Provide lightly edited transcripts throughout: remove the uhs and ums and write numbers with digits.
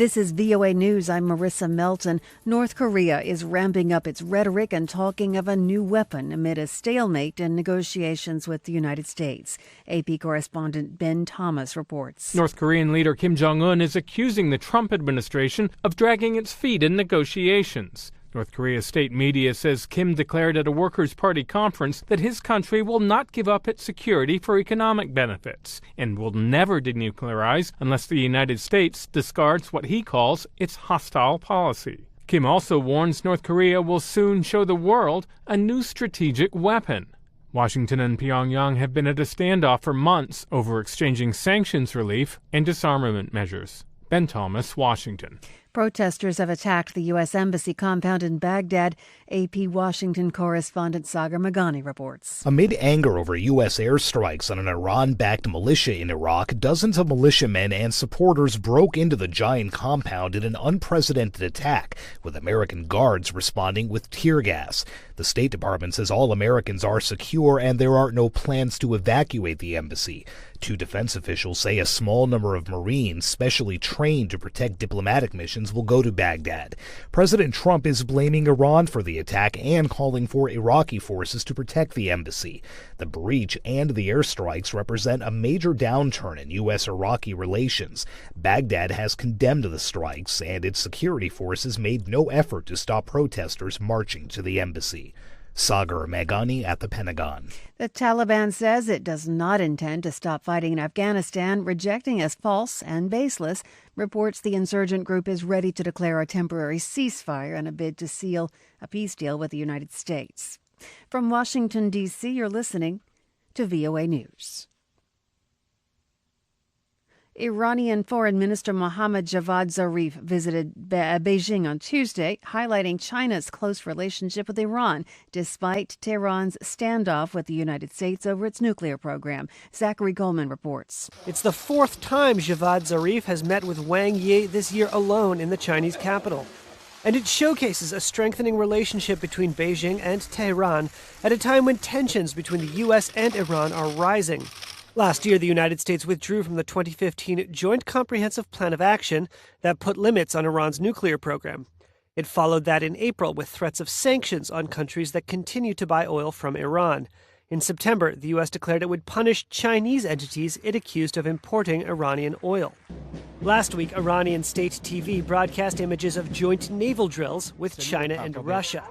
This is VOA News. I'm Marissa Melton. North Korea is ramping up its rhetoric and talking of a new weapon amid a stalemate in negotiations with the United States. AP correspondent Ben Thomas reports. North Korean leader Kim Jong Un is accusing the Trump administration of dragging its feet in negotiations. North Korea's state media says Kim declared at a Workers' Party conference that his country will not give up its security for economic benefits and will never denuclearize unless the United States discards what he calls its hostile policy. Kim also warns North Korea will soon show the world a new strategic weapon. Washington and Pyongyang have been at a standoff for months over exchanging sanctions relief and disarmament measures. Ben Thomas, Washington. Protesters have attacked the U.S. Embassy compound in Baghdad. AP Washington correspondent Sagar Magani reports. Amid anger over U.S. airstrikes on an Iran-backed militia in Iraq, dozens of militiamen and supporters broke into the giant compound in an unprecedented attack, with American guards responding with tear gas. The State Department says all Americans are secure and there are no plans to evacuate the embassy. Two defense officials say a small number of Marines specially trained to protect diplomatic missions will go to Baghdad. President Trump is blaming Iran for the attack and calling for Iraqi forces to protect the embassy. The breach and the airstrikes represent a major downturn in U.S.-Iraqi relations. Baghdad has condemned the strikes, and its security forces made no effort to stop protesters marching to the embassy. Sagar Magani at the Pentagon. The Taliban says it does not intend to stop fighting in Afghanistan, rejecting as false and baseless reports the insurgent group is ready to declare a temporary ceasefire in a bid to seal a peace deal with the United States. From Washington, D.C., you're listening to VOA News. Iranian Foreign Minister Mohammad Zarif visited Beijing on Tuesday, highlighting China's close relationship with Iran, despite Tehran's standoff with the United States over its nuclear program. Zachary Goldman reports. It's the fourth time Javad Zarif has met with Wang Yi this year alone in the Chinese capital. And it showcases a strengthening relationship between Beijing and Tehran at a time when tensions between the U.S. and Iran are rising. Last year, the United States withdrew from the 2015 Joint Comprehensive Plan of Action that put limits on Iran's nuclear program. It followed that in April with threats of sanctions on countries that continue to buy oil from Iran. In September, the U.S. declared it would punish Chinese entities it accused of importing Iranian oil. Last week, Iranian state TV broadcast images of joint naval drills with China and Russia.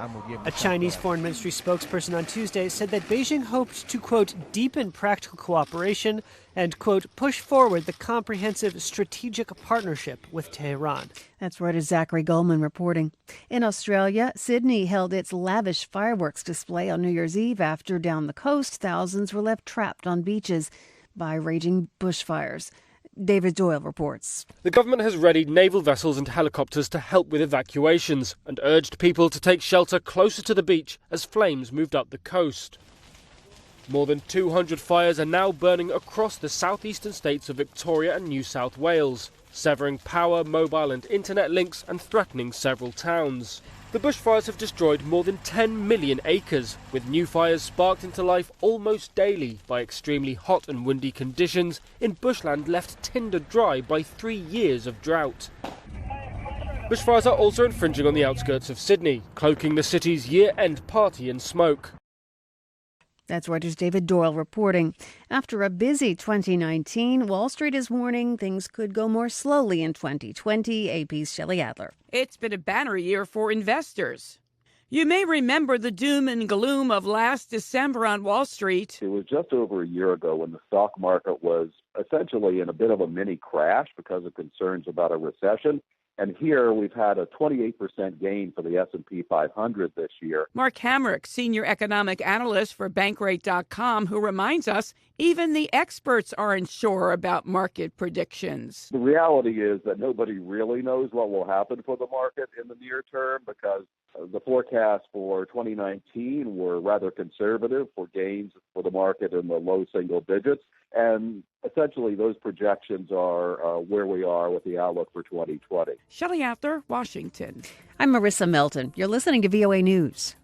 A Chinese foreign ministry spokesperson on Tuesday said that Beijing hoped to, quote, deepen practical cooperation and, quote, push forward the comprehensive strategic partnership with Tehran. That's Reuters' Zachary Goldman reporting. In Australia, Sydney held its lavish fireworks display on New Year's Eve after down the coast, thousands were left trapped on beaches by raging bushfires. David Doyle reports. The government has readied naval vessels and helicopters to help with evacuations and urged people to take shelter closer to the beach as flames moved up the coast. More than 200 fires are now burning across the southeastern states of Victoria and New South Wales, severing power, mobile and internet links and threatening several towns. The bushfires have destroyed more than 10 million acres, with new fires sparked into life almost daily by extremely hot and windy conditions in bushland left tinder dry by 3 years of drought. Bushfires are also infringing on the outskirts of Sydney, cloaking the city's year-end party in smoke. That's Reuters' David Doyle reporting. After a busy 2019, Wall Street is warning things could go more slowly in 2020. AP's Shelley Adler. It's been a banner year for investors. You may remember the doom and gloom of last December on Wall Street. It was just over a year ago when the stock market was essentially in a bit of a mini crash because of concerns about a recession. And here we've had a 28% gain for the S&P 500 this year. Mark Hamrick, senior economic analyst for Bankrate.com, who reminds us even the experts aren't sure about market predictions. The reality is that nobody really knows what will happen for the market in the near term because the forecasts for 2019 were rather conservative for gains for the market in the low single digits. And essentially, those projections are where we are with the outlook for 2020. Shelley Adler, Washington. I'm Marissa Melton. You're listening to VOA News.